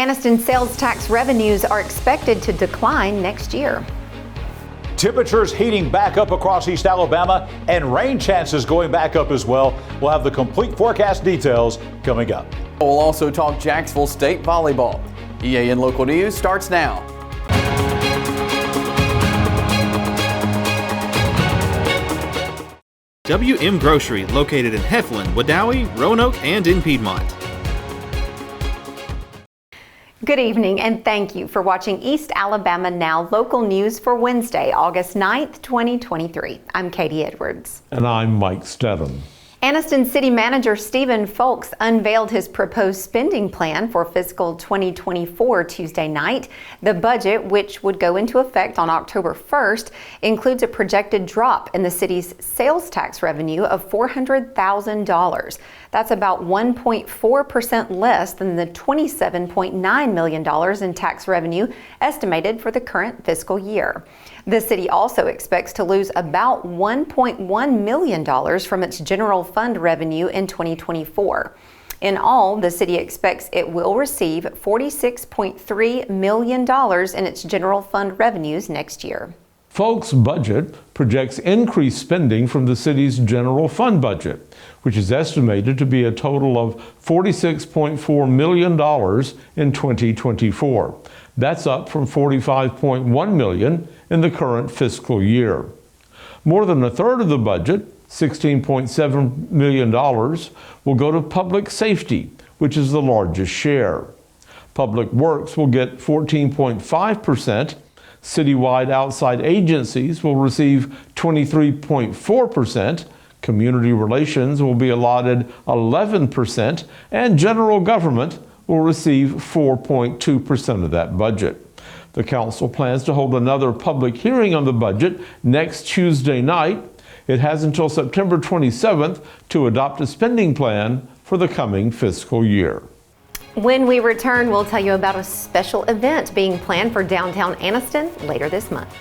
Anniston sales tax revenues are expected to decline next year. Temperatures heating back up across East Alabama and rain chances going back up as well. We'll have the complete forecast details coming up. We'll also talk Jacksonville State Volleyball. EAN Local News starts now. WM Grocery, located in Heflin, Wadowee, Roanoke, and in Piedmont. Good evening and thank you for watching East Alabama Now local news for Wednesday, August 9th, 2023. I'm Katie Edwards. And I'm Mike Stedham. Anniston City Manager Stephen Folks unveiled his proposed spending plan for fiscal 2024 Tuesday night. The budget, which would go into effect on October 1st, includes a projected drop in the city's sales tax revenue of $400,000. That's about 1.4% less than the $27.9 million in tax revenue estimated for the current fiscal year. The city also expects to lose about $1.1 million from its general fund revenue in 2024. In all, the city expects it will receive $46.3 million in its general fund revenues next year. Folks' budget projects increased spending from the city's general fund budget, which is estimated to be a total of $46.4 million in 2024. That's up from $45.1 million in the current fiscal year. More than a third of the budget, $16.7 million, will go to public safety, which is the largest share. Public Works will get 14.5%. Citywide outside agencies will receive 23.4%. Community Relations will be allotted 11%, and General Government will receive 4.2% of that budget. The council plans to hold another public hearing on the budget next Tuesday night. It has until September 27th to adopt a spending plan for the coming fiscal year. When we return, we'll tell you about a special event being planned for downtown Anniston later this month.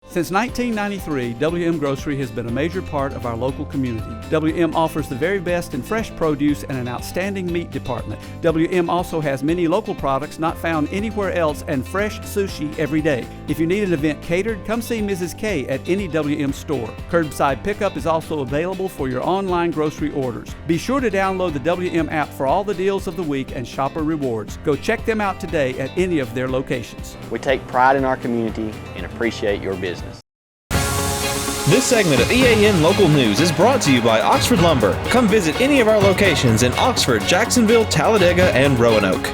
Since 1993, WM Grocery has been a major part of our local community. WM offers the very best in fresh produce and an outstanding meat department. WM also has many local products not found anywhere else and fresh sushi every day. If you need an event catered, come see Mrs. K at any WM store. Curbside pickup is also available for your online grocery orders. Be sure to download the WM app for all the deals of the week and shopper rewards. Go check them out today at any of their locations. We take pride in our community and appreciate your business. This segment of EAN Local News is brought to you by Oxford Lumber. Come visit any of our locations in Oxford, Jacksonville, Talladega, and Roanoke.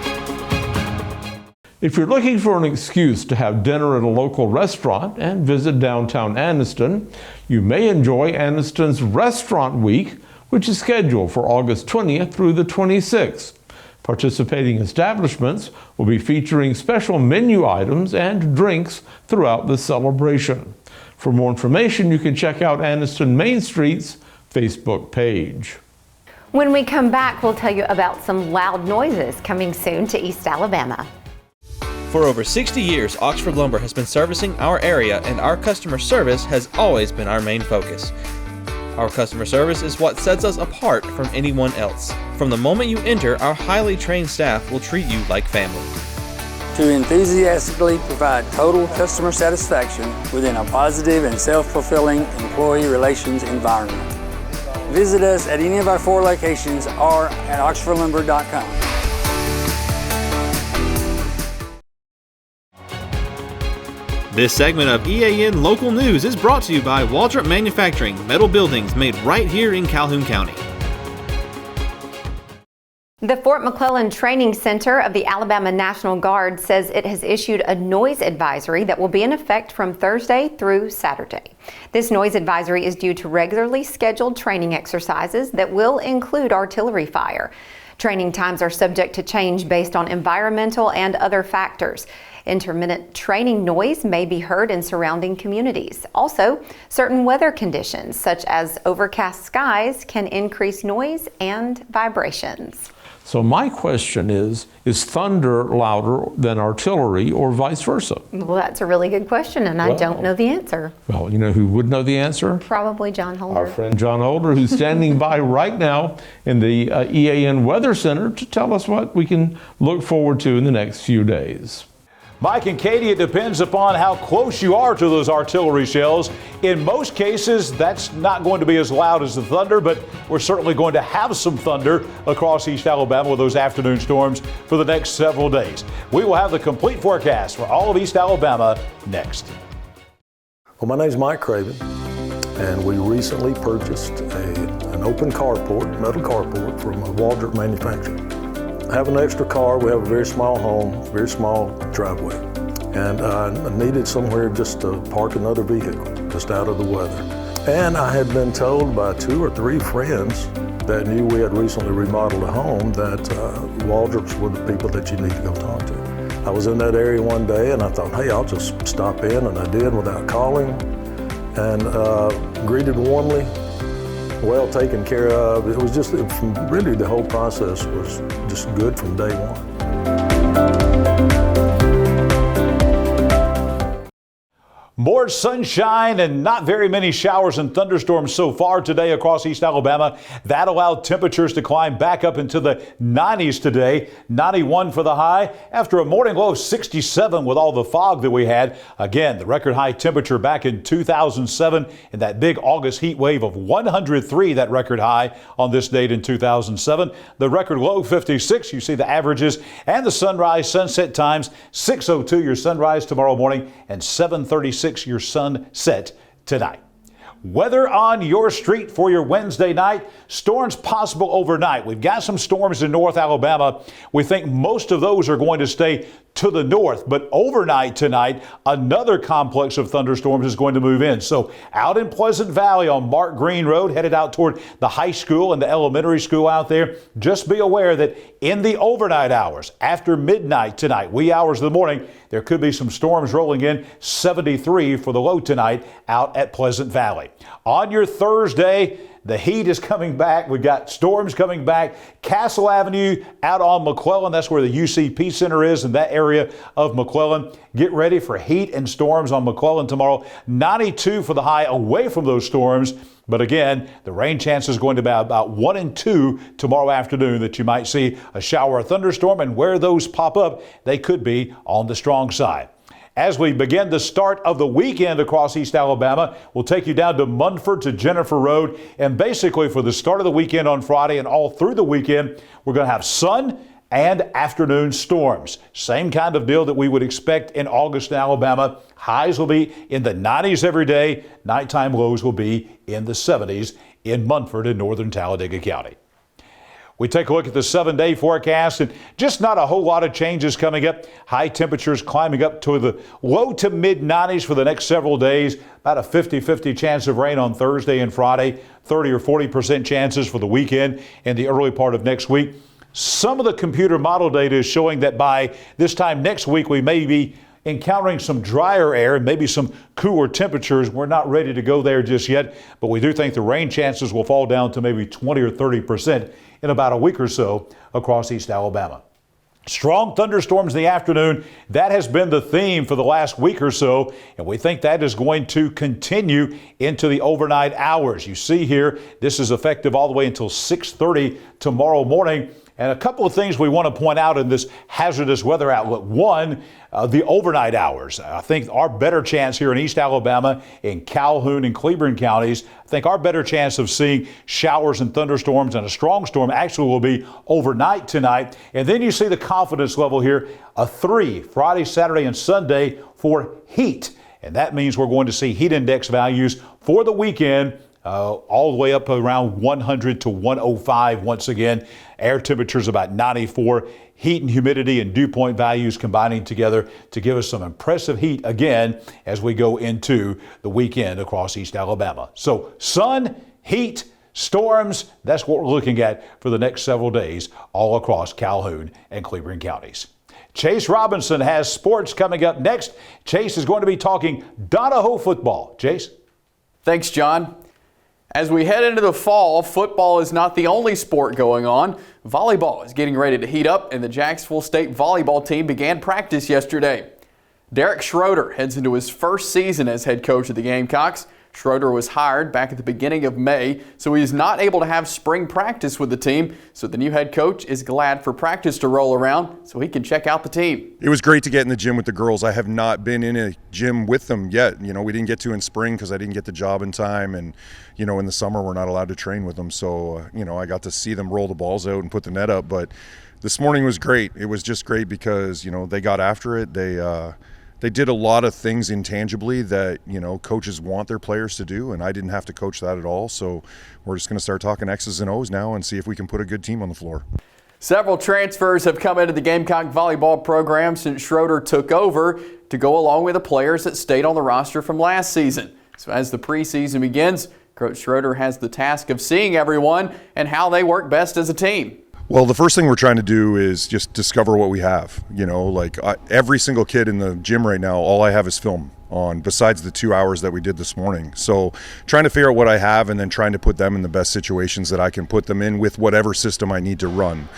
If you're looking for an excuse to have dinner at a local restaurant and visit downtown Anniston, you may enjoy Anniston's Restaurant Week, which is scheduled for August 20th through the 26th. Participating establishments will be featuring special menu items and drinks throughout the celebration. For more information, you can check out Anniston Main Street's Facebook page. When we come back, we'll tell you about some loud noises coming soon to East Alabama. For over 60 years, Oxford Lumber has been servicing our area, and our customer service has always been our main focus. Our customer service is what sets us apart from anyone else. From the moment you enter, our highly trained staff will treat you like family. To enthusiastically provide total customer satisfaction within a positive and self-fulfilling employee relations environment. Visit us at any of our 4 locations or at oxfordlumber.com. This segment of EAN Local News is brought to you by Waldrop Manufacturing, metal buildings made right here in Calhoun County. The Fort McClellan Training Center of the Alabama National Guard says it has issued a noise advisory that will be in effect from Thursday through Saturday. This noise advisory is due to regularly scheduled training exercises that will include artillery fire. Training times are subject to change based on environmental and other factors. Intermittent training noise may be heard in surrounding communities. Also, certain weather conditions, such as overcast skies, can increase noise and vibrations. So my question is thunder louder than artillery or vice versa? Well, that's a really good question, and I don't know the answer. Well, you know who would know the answer? Probably John Holder. Our friend John Holder, who's standing by right now in the EAN Weather Center to tell us what we can look forward to in the next few days. Mike and Katie, it depends upon how close you are to those artillery shells. In most cases, that's not going to be as loud as the thunder, but we're certainly going to have some thunder across East Alabama with those afternoon storms for the next several days. We will have the complete forecast for all of East Alabama next. Well, my name is Mike Craven, and we recently purchased an open carport, metal carport from a Waldrop manufacturer. I have an extra car. We have a very small home, very small driveway. And I needed somewhere just to park another vehicle, just out of the weather. And I had been told by 2 or 3 friends that knew we had recently remodeled a home that Waldrops were the people that you need to go talk to. I was in that area one day and I thought, hey, I'll just stop in, and I did without calling, and greeted warmly, well taken care of. It was just, really the whole process was just good from day one. More sunshine and not very many showers and thunderstorms so far today across East Alabama. That allowed temperatures to climb back up into the 90s today. 91 for the high after a morning low of 67 with all the fog that we had. Again, the record high temperature back in 2007 and that big August heat wave of 103, that record high on this date in 2007. The record low 56. You see the averages and the sunrise sunset times. 6:02 your sunrise tomorrow morning and 7:36 your sunset tonight. Weather on your street for your Wednesday night. Storms possible overnight. We've got some storms in North Alabama. We think most of those are going to stay to the north, but overnight tonight, another complex of thunderstorms is going to move in. So out in Pleasant Valley on Mark Green Road, headed out toward the high school and the elementary school out there, just be aware that in the overnight hours, after midnight tonight, wee hours of the morning, there could be some storms rolling in. 73 for the low tonight out at Pleasant Valley. On your Thursday, the heat is coming back. We've got storms coming back. Castle Avenue out on McClellan. That's where the UCP Center is in that area of McClellan. Get ready for heat and storms on McClellan tomorrow. 92 for the high away from those storms. But again, the rain chance is going to be about 1 and 2 tomorrow afternoon that you might see a shower or thunderstorm. And where those pop up, they could be on the strong side. As we begin the start of the weekend across East Alabama, we'll take you down to Munford to Jennifer Road. And basically for the start of the weekend on Friday and all through the weekend, we're going to have sun and afternoon storms. Same kind of deal that we would expect in August in Alabama. Highs will be in the 90s every day. Nighttime lows will be in the 70s in Munford in northern Talladega County. We take a look at the 7-day forecast, and just not a whole lot of changes coming up. High temperatures climbing up to the low to mid 90s for the next several days. About a 50-50 chance of rain on Thursday and Friday. 30 or 40% chances for the weekend and the early part of next week. Some of the computer model data is showing that by this time next week, we may be encountering some drier air and maybe some cooler temperatures. We're not ready to go there just yet, but we do think the rain chances will fall down to maybe 20 or 30% in about a week or so across East Alabama. Strong thunderstorms in the afternoon. That has been the theme for the last week or so, and we think that is going to continue into the overnight hours. You see here, this is effective all the way until 6:30 tomorrow morning. And a couple of things we want to point out in this hazardous weather outlook. One, the overnight hours. I think our better chance here in East Alabama, in Calhoun and Cleburne counties, I think our better chance of seeing showers and thunderstorms and a strong storm actually will be overnight tonight. And then you see the confidence level here, a 3 Friday, Saturday, and Sunday for heat. And that means we're going to see heat index values for the weekend all the way up around 100 to 105 once again. Air temperatures about 94. Heat and humidity and dew point values combining together to give us some impressive heat again as we go into the weekend across East Alabama. So sun, heat, storms, that's what we're looking at for the next several days all across Calhoun and Cleburne counties. Chase Robinson has sports coming up next. Chase is going to be talking Donoho football. Chase? Thanks, John. As we head into the fall, football is not the only sport going on. Volleyball is getting ready to heat up, and the Jacksonville State volleyball team began practice yesterday. Derek Schroeder heads into his first season as head coach of the Gamecocks. Schroeder was hired back at the beginning of May, so he is not able to have spring practice with the team. So the new head coach is glad for practice to roll around so he can check out the team. It was great to get in the gym with the girls. I have not been in a gym with them yet. You know, we didn't get to in spring because I didn't get the job in time, and you know, in the summer we're not allowed to train with them. So you know, I got to see them roll the balls out and put the net up. But this morning was great. It was just great because, you know, they got after it. They did a lot of things intangibly that, you know, coaches want their players to do, and I didn't have to coach that at all. So we're just going to start talking X's and O's now and see if we can put a good team on the floor. Several transfers have come into the Gamecock volleyball program since Schroeder took over to go along with the players that stayed on the roster from last season. So as the preseason begins, Coach Schroeder has the task of seeing everyone and how they work best as a team. Well, the first thing we're trying to do is just discover what we have. You know, like every single kid in the gym right now, all I have is film on, besides the 2 hours that we did this morning. So trying to figure out what I have and then trying to put them in the best situations that I can put them in with whatever system I need to run.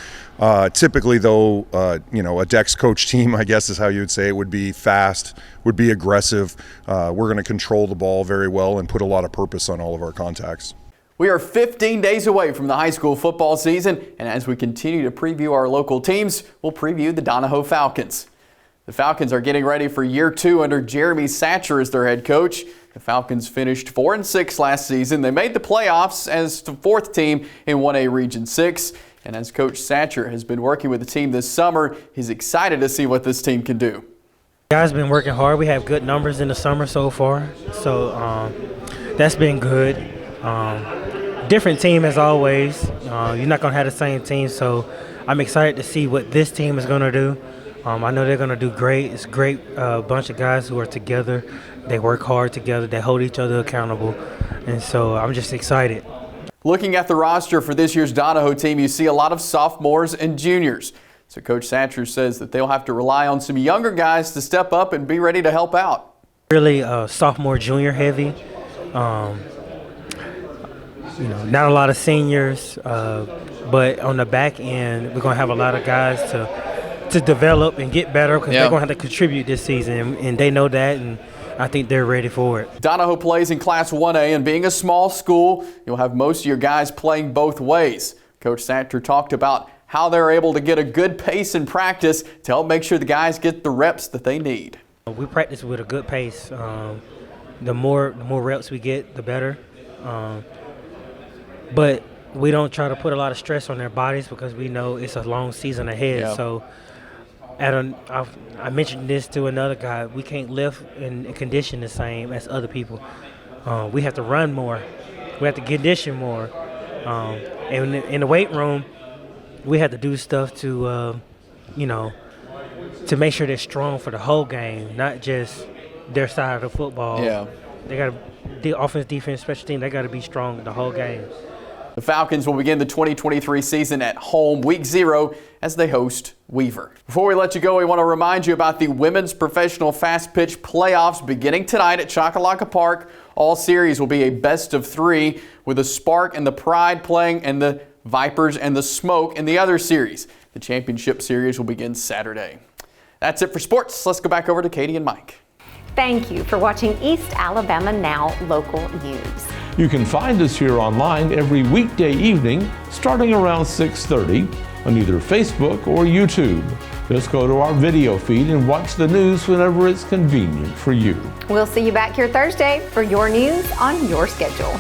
Typically, though, you know, a Dex coach team, I guess is how you would say it, would be fast, would be aggressive. We're going to control the ball very well and put a lot of purpose on all of our contacts. We are 15 days away from the high school football season, and as we continue to preview our local teams, we'll preview the Donoho Falcons. The Falcons are getting ready for year 2 under Jeremy Satcher as their head coach. The Falcons finished 4-6 last season. They made the playoffs as the 4th team in 1A Region 6. And as Coach Satcher has been working with the team this summer, he's excited to see what this team can do. Guys been working hard. We have good numbers in the summer so far, so that's been good. Different team as always. You're not going to have the same team, so I'm excited to see what this team is going to do. I know they're going to do great. It's a great bunch of guys who are together. They work hard together. They hold each other accountable, and so I'm just excited. Looking at the roster for this year's Donoho team, you see a lot of sophomores and juniors. So Coach Satcher says that they'll have to rely on some younger guys to step up and be ready to help out. Really sophomore, junior heavy. You know, not a lot of seniors, but on the back end, we're going to have a lot of guys to develop and get better because they're going to have to contribute this season, and they know that, and I think they're ready for it. Donoho plays in Class 1A, and being a small school, you'll have most of your guys playing both ways. Coach Satcher talked about how they're able to get a good pace in practice to help make sure the guys get the reps that they need. We practice with a good pace. The more reps we get, the better. But we don't try to put a lot of stress on their bodies because we know it's a long season ahead. Yeah. So I mentioned this to another guy. We can't lift and condition the same as other people. We have to run more. We have to condition more. And in the weight room, we have to do stuff to, you know, to make sure they're strong for the whole game, not just their side of the football. Yeah. They got the offense, defense, special team. They got to be strong the whole game. The Falcons will begin the 2023 season at home week 0 as they host Weaver. Before we let you go, we want to remind you about the Women's Professional Fast Pitch Playoffs beginning tonight at Choccolocca Park. All series will be a best of 3 with the Spark and the Pride playing and the Vipers and the Smoke in the other series. The championship series will begin Saturday. That's it for sports. Let's go back over to Katie and Mike. Thank you for watching East Alabama Now Local News. You can find us here online every weekday evening starting around 6:30 on either Facebook or YouTube. Just go to our video feed and watch the news whenever it's convenient for you. We'll see you back here Thursday for your news on your schedule.